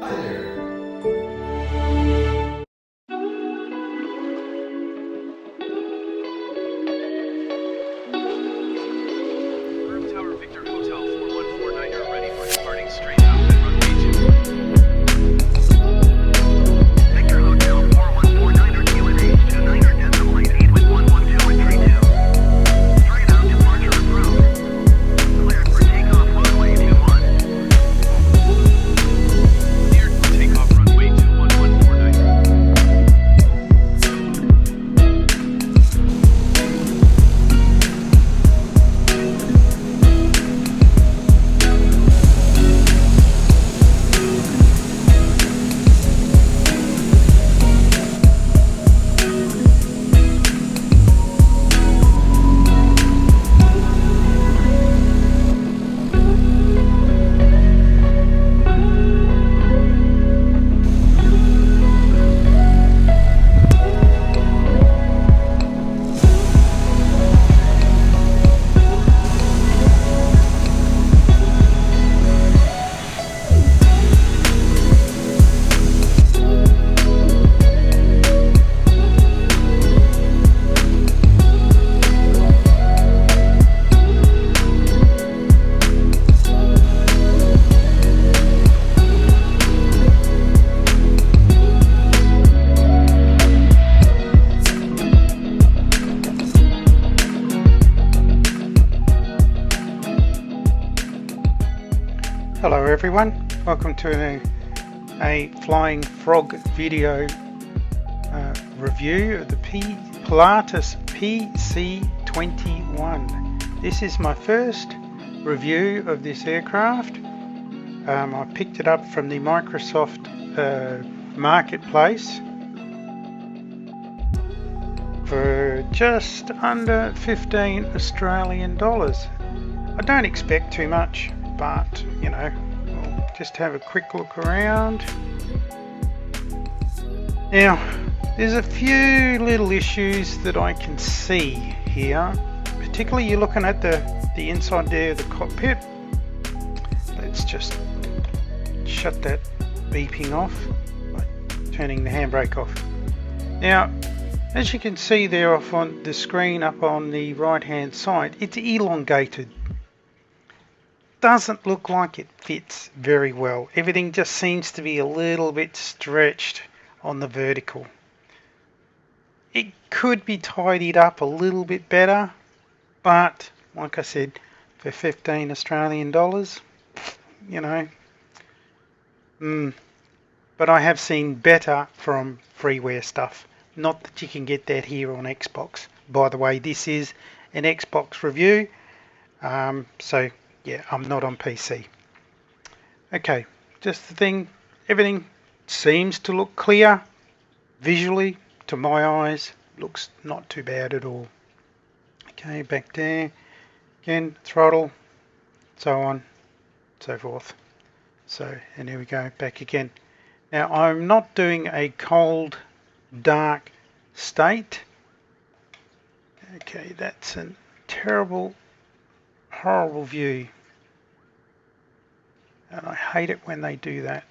Hi there. Room Tower Victor Hotel 4149er ready for departing straight out at runway 2. Victor Hotel 4149er QNH 29er decimal 88 with 112 and 32. Straight out departure approved. Cleared for takeoff runway 21. Cleared for takeoff runway 21149er. Hello everyone, welcome to a Flying Frog video review of the Pilatus PC-21. This is my first review of this aircraft. I picked it up from the Microsoft marketplace for just under 15 Australian dollars. I don't expect too much, but you know, we'll just have a quick look around. Now there's a few little issues that I can see here, particularly you're looking at the inside there of the cockpit. Let's just shut that beeping off by turning the handbrake off. Now as you can see there off on the screen up on the right hand side, it's elongated. Doesn't look like it fits very well. Everything just seems to be a little bit stretched on the vertical. It could be tidied up a little bit better, but like I said, for 15 Australian dollars, you know, but I have seen better from freeware stuff. Not that you can get that here on Xbox. By the way, this is an Xbox review, so yeah, I'm not on PC. Okay, just the thing, everything seems to look clear visually to my eyes. Looks not too bad at all. Okay, back there again, throttle, so on, so forth. So, and here we go, back again. Now I'm not doing a cold dark state. Okay, that's a terrible, horrible view, and I hate it when they do that.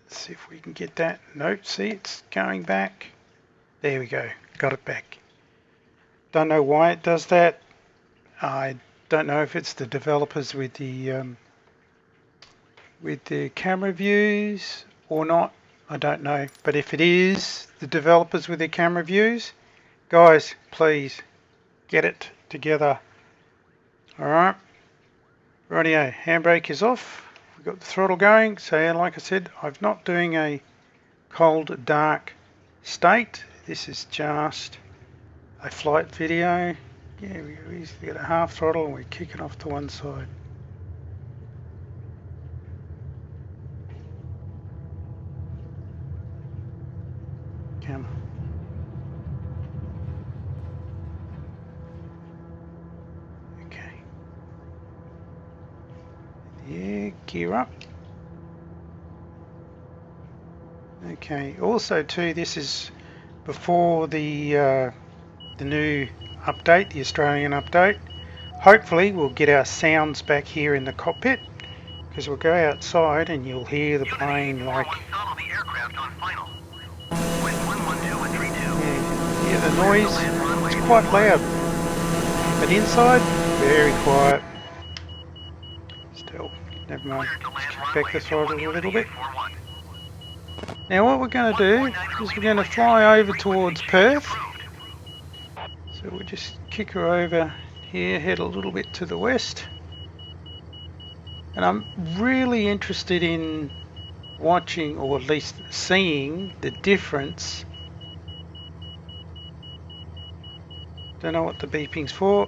Let's see if we can get that. Nope, see, it's going back. There we go, got it back. Don't know why it does that. I don't know if it's the developers with the camera views or not. I don't know, but if it is the developers with their camera views, guys, please get it together. Alright, rightio, handbrake is off, we've got the throttle going. So like I said, I'm not doing a cold dark state. This is just a flight video. Yeah, we get a half throttle and we kick it off to one side. Come on. Yeah, gear up. Okay, also too, this is before the new update, the Australian update. Hopefully we'll get our sounds back here in the cockpit, because we'll go outside and you'll hear the plane like, Follow the aircraft on final. Wind 112 and 32. yeah, the noise, it's quite loud. But inside, very quiet. Still, never mind. Let's kick back the throttle a little bit. Now what we're going to do is we're going to fly over towards Perth. So we'll just kick her over here, head a little bit to the west. And I'm really interested in watching, or at least seeing, the difference. Don't know what the beeping's for.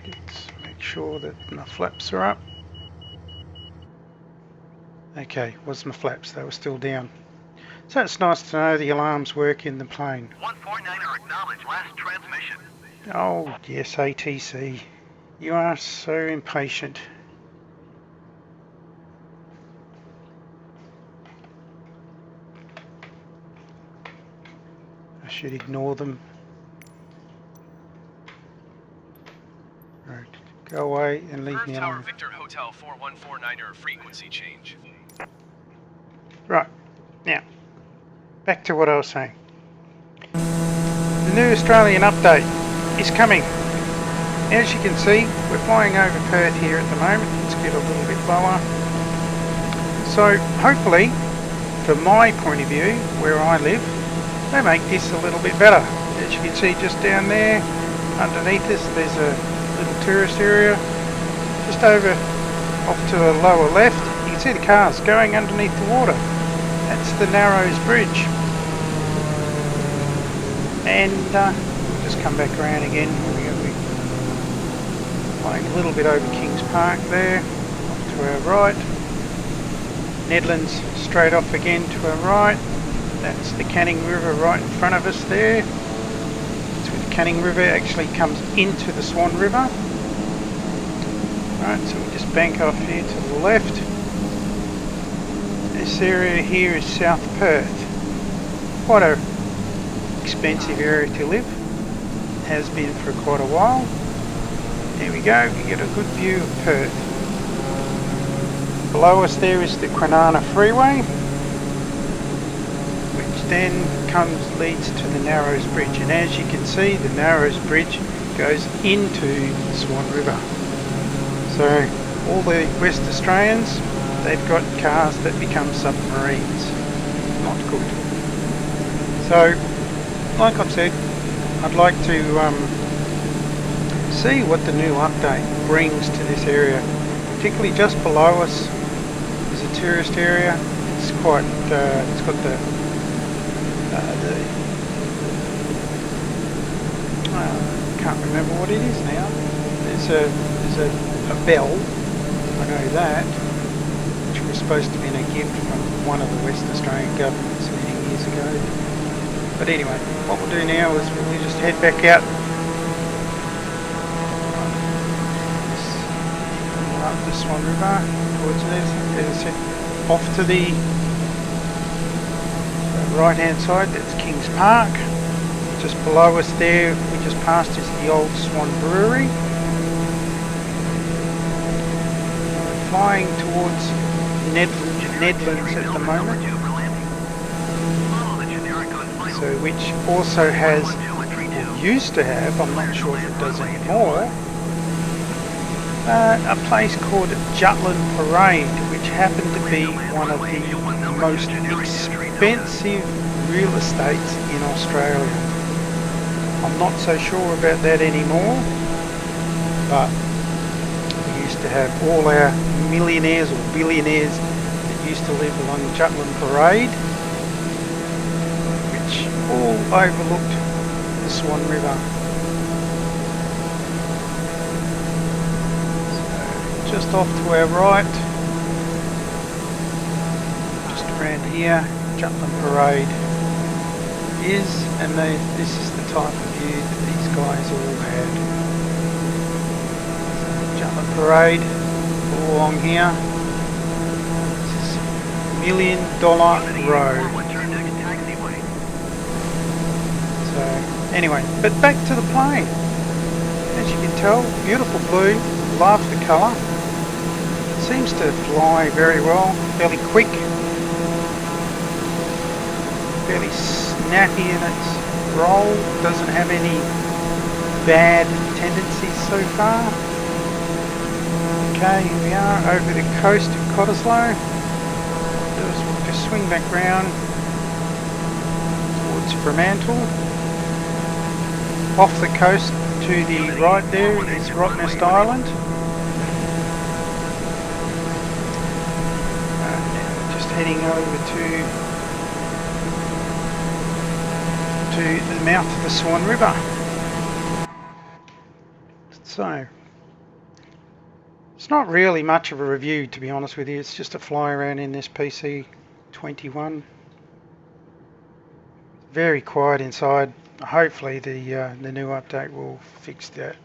Let's make sure that my flaps are up. Okay, was my flaps, they were still down. So it's nice to know the alarms work in the plane. 149er acknowledge last transmission. Oh yes, ATC. You are so impatient. I should ignore them. Right, go away and leave Perth me Tower alone. Victor Hotel 4149er frequency change. Right, now, back to what I was saying. The new Australian update is coming. As you can see, we're flying over Perth here at the moment. Let's get a little bit lower. So, hopefully, from my point of view, where I live, they make this a little bit better. As you can see just down there, underneath us, there's a little tourist area. Just over, off to the lower left, you can see the cars going underneath the water. That's the Narrows Bridge. And just come back around again. Here we go. We're flying a little bit over Kings Park there, off to our right. Nedlands straight off again to our right. That's the Canning River right in front of us there. So the Canning River actually comes into the Swan River. Right, so we just bank off here to the left. This area here is South Perth. Quite a expensive area to live. Has been for quite a while. There we go, we get a good view of Perth. Below us there is the Kwinana Freeway, which then leads to the Narrows Bridge. And as you can see, the Narrows Bridge goes into the Swan River. So all the West Australians, they've got cars that become submarines. Not good. So, like I've said, I'd like to see what the new update brings to this area. Particularly just below us is a tourist area. It's quite, it's got the can't remember what it is now. There's a bell, I know that, which was supposed to be a gift from one of the West Australian governments many years ago. But anyway, what we'll do now is we'll just head back out up the Swan River towards this, as I said, off to the right hand side. That's Kings Park. Just below us there, we just passed, is the old Swan Brewery. We're flying towards Nedlands at the moment, so which also has, or used to have, I'm not sure if it does anymore, a place called Jutland Parade, which happened to be one of the most expensive real estates in Australia. I'm not so sure about that anymore, but we used to have all our millionaires or billionaires that used to live along Jutland Parade, which all overlooked the Swan River. So just off to our right, just around here, Jutland Parade is, and this is the type of view that these guys all had. So Jutland Parade all along here. This is $1 Million Road. So anyway, but back to the plane. As you can tell, beautiful blue, love the colour. Seems to fly very well, fairly quick, fairly snappy in its roll, doesn't have any bad tendencies so far. Okay, here we are over the coast of Cottesloe. We'll just swing back round towards Fremantle. Off the coast to the right there is Rottnest Island. Just heading over to the mouth of the Swan River. So, it's not really much of a review, to be honest with you. It's just a fly around in this PC-21. Very quiet inside. Hopefully the new update will fix that.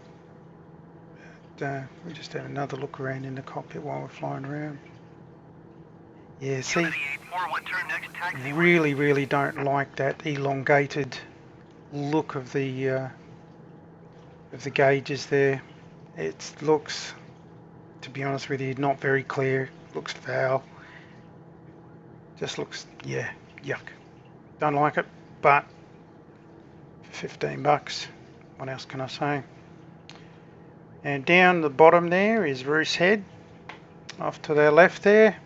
We'll just have another look around in the cockpit while we're flying around. Yeah, see, I really don't like that elongated look of the gauges there. It looks, to be honest with you, not very clear. Looks foul. Just looks, yeah, yuck. Don't like it, but for $15, what else can I say? And down the bottom there is Roos Head, off to their left there.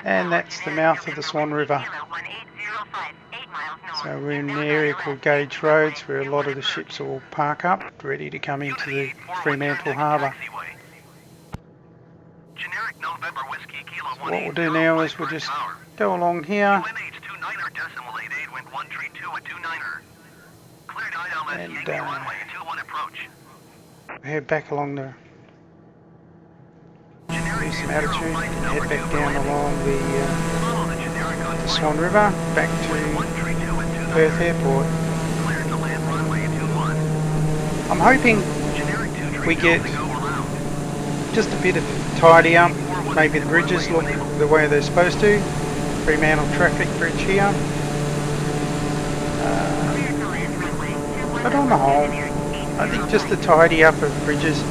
And that's the mouth of the Swan River. So we're in an area called Gage Roads, where a lot of the ships will park up, ready to come into the Fremantle Harbour. So what we'll do now is we'll just go along here and head back along the, use some altitude and head back down along the Swan River back to Perth Airport. I'm hoping we get just a bit of tidy up, maybe the bridges look the way they're supposed to. Fremantle traffic bridge here. But on the whole, I think just the tidy up of bridges,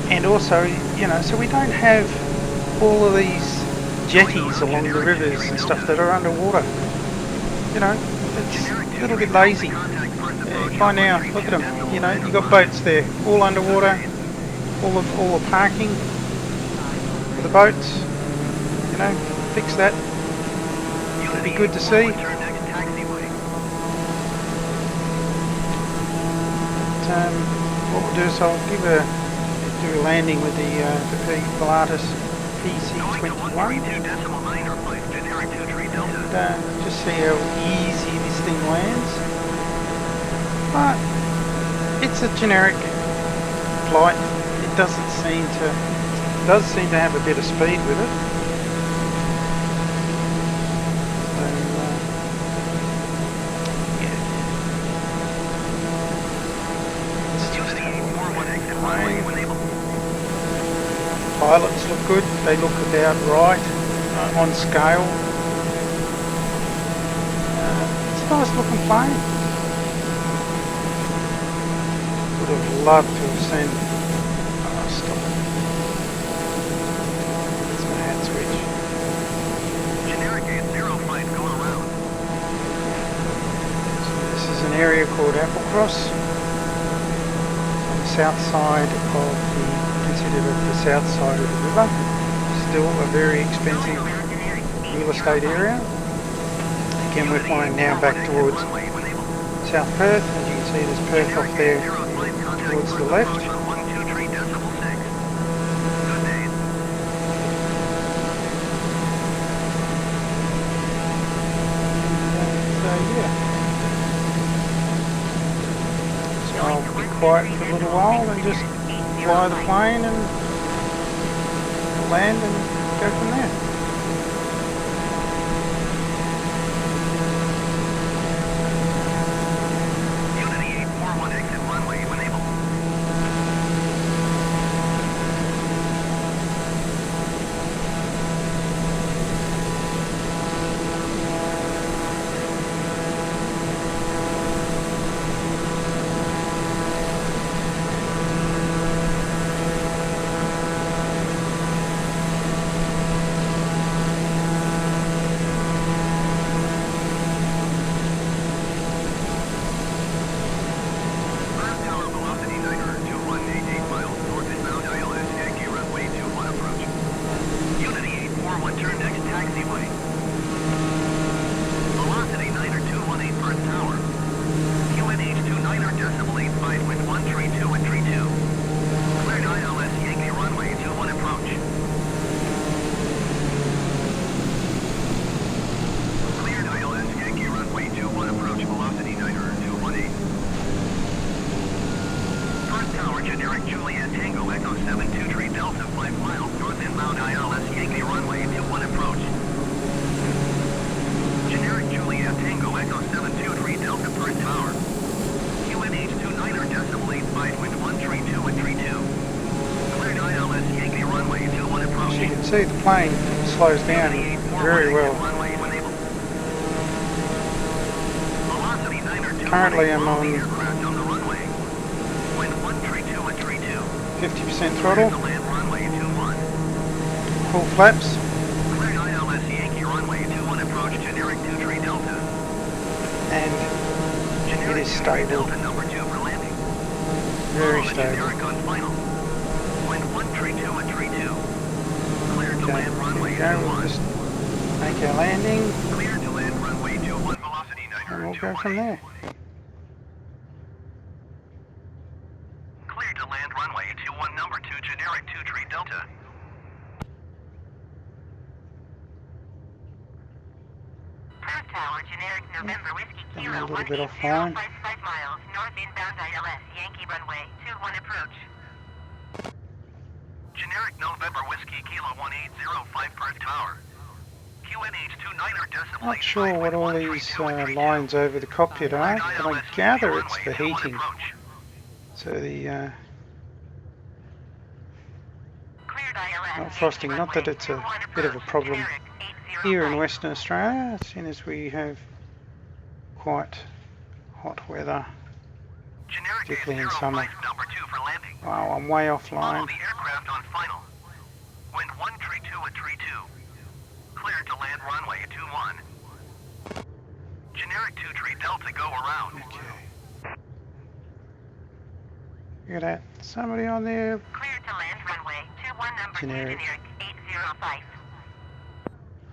and also, you know, so we don't have all of these jetties along the rivers and stuff that are underwater. You know, it's a little bit lazy. By now, look at them. You know, you've got boats there, all underwater, all the parking for the boats. You know, fix that. It'd be good to see. What we'll do is I'll do a landing with the Pilatus PC-21 and just see how easy this thing lands. But it's a generic flight. It does seem to have a bit of speed with it. Pilots look good, they look about right on scale. It's a nice looking plane. Would have loved to have seen. Oh, stop it. That's my hat switch. Generic 80 flight going around. So this is an area called Applecross, on the south side of the south side of the river. Still a very expensive real estate area. Again, we're flying now back towards South Perth. As you can see, there's Perth off there towards the left. So I'll be quiet for a little while and just fly the plane and land and go from there. Unity 841 exit runway when able. generic Juliet Tango Echo 72 Delta 5 miles north inbound ILS Yankee runway 21 approach. Generic Juliet Tango Echo 723 Delta Perth Tower. QNH 29er decimal 85 wind 132 and 32. Cleared ILS Yankee runway 21 approach. As you can see, the plane slows down very well. Currently I'm on 50% throttle, full flaps, and it is stable, very stable. Okay, here we go, we'll just make our landing, and we'll go from there. Clear to land runway 21 number 2 generic 23 Delta. Perth Tower, generic November Whiskey Getting a Kilo little bit offline. 18055 miles north inbound ILS Yankee runway 21 approach. Generic November Whiskey Kilo 1805 Perth Tower. QNH 29er decimal. Not sure what all these lines over the cockpit are, but I gather it's for heating. So the not frosting, not that it's a bit of a problem here in Western Australia, seeing as we have quite hot weather, particularly in summer. Wow, I'm way offline. The aircraft on final. Wind 132 at 32. Cleared to land runway 21. Generic 23 Delta go around. Okay. Look at that. Somebody on there. Cleared to land runway 21 number 2 Generic. generic 805.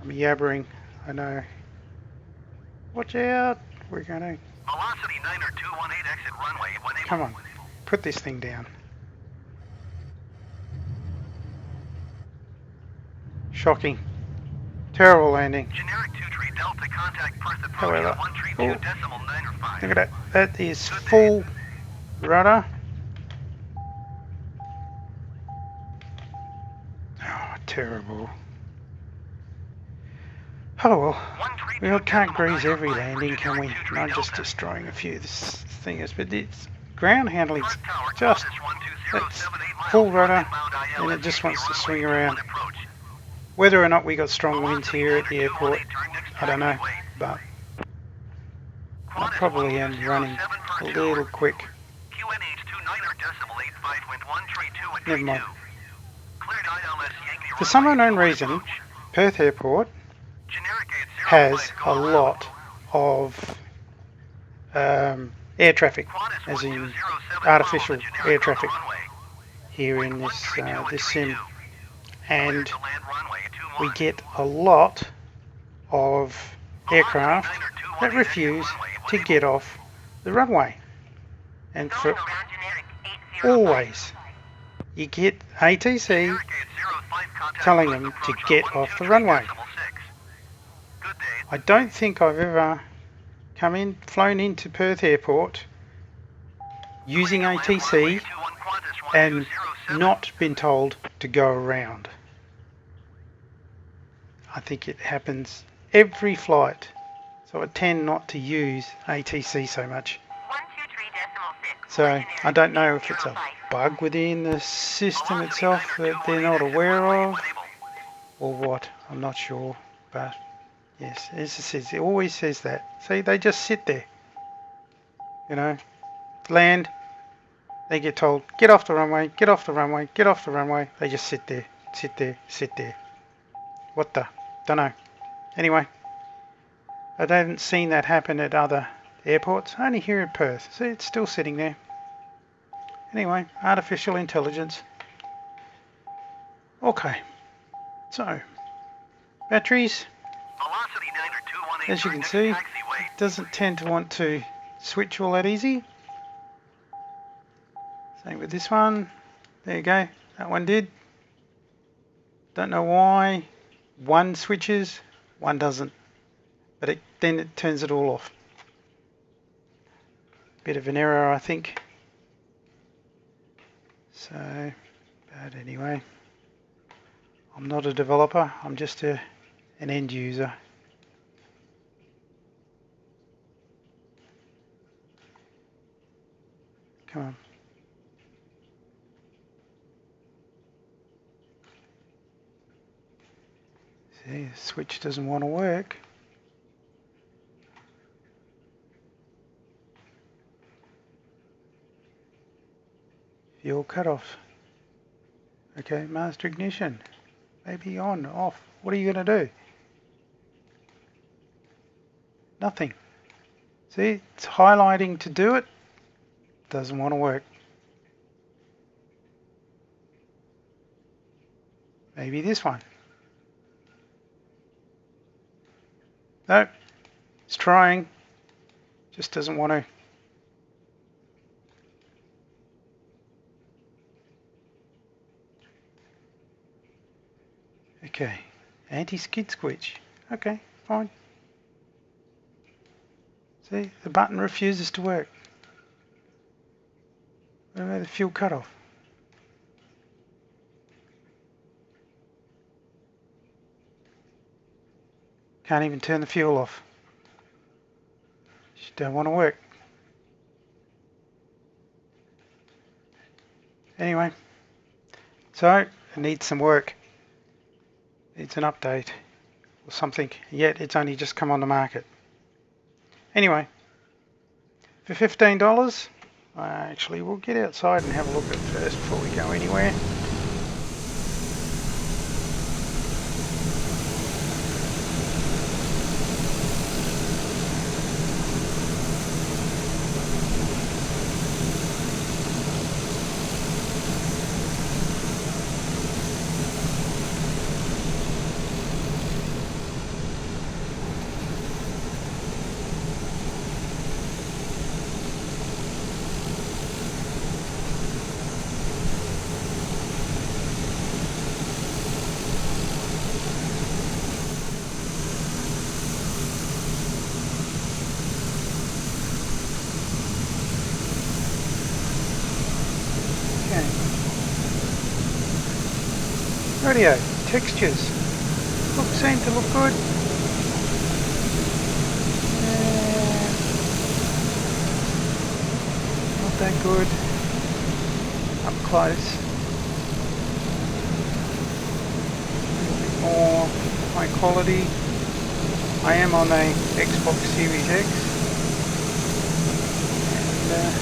I'm yabbering. I know. Watch out. We're gonna. Velocity 9er 218 exit runway 18. Come on. Put this thing down. Shocking. Terrible landing. Generic 23 Delta contact Perth approach However, 132 decimal 905. look at that. That is full rudder. Oh, terrible. Oh well. We can't grease every landing, can we? Not just destroying a few things, but it's ground handling's just it's full rudder and it just wants to swing around. Whether or not we got strong winds here at the airport, I don't know, but I probably am running a little quick. Never mind. For some unknown reason, Perth Airport has a lot of air traffic, as in artificial air traffic here in this sim, and we get a lot of aircraft that refuse to get off the runway, and for always you get ATC telling them to get off the runway. I don't think I've ever flown into Perth Airport using ATC and not been told to go around. I think it happens every flight, so I tend not to use ATC so much. So I don't know if it's a bug within the system itself that they're not aware of or what, I'm not sure, but yes, as it says, it always says that. See, they just sit there, you know, land, they get told, get off the runway, get off the runway, get off the runway, they just sit there, sit there, sit there. What the, don't know. Anyway, I haven't seen that happen at other airports, only here in Perth. See, it's still sitting there. Anyway, artificial intelligence. Okay, so batteries, as you can see, it doesn't tend to want to switch all that easy. Same with this one. There you go, that one did. Don't know why one switches, one doesn't, but then it turns it all off. Bit of an error, I think. So, but anyway, I'm not a developer, I'm just an end user. Come on. See, the switch doesn't want to work. Fuel cutoff. Okay, master ignition. Maybe on, off. What are you going to do? Nothing. See, it's highlighting to do it. Doesn't want to work. Maybe this one. Nope. It's trying. Just doesn't want to. Okay. Anti-skid switch. Okay, fine. See, the button refuses to work. What about the fuel cutoff? Can't even turn the fuel off. Just don't want to work. Anyway, so it needs some work. It's an update or something. Yet it's only just come on the market. Anyway, for $15, actually we'll get outside and have a look at it first before we go anywhere. Radio, textures, seem to look good. Not that good. Up close. A little bit more high quality. I am on a Xbox Series X. And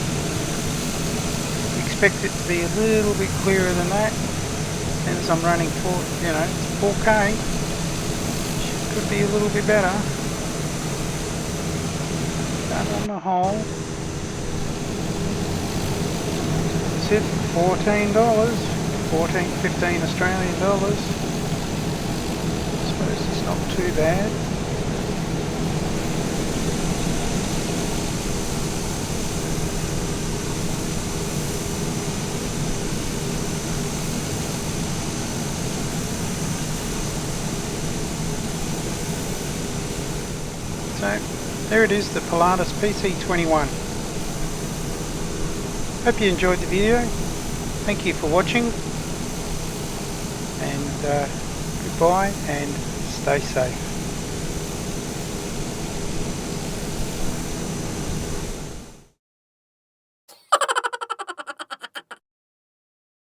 expect it to be a little bit clearer than that. Since I'm running it's 4K, could be a little bit better. But on the whole, that's it, $14, 15 Australian dollars. I suppose it's not too bad. So there it is, the Pilatus PC-21. Hope you enjoyed the video. Thank you for watching, and goodbye and stay safe.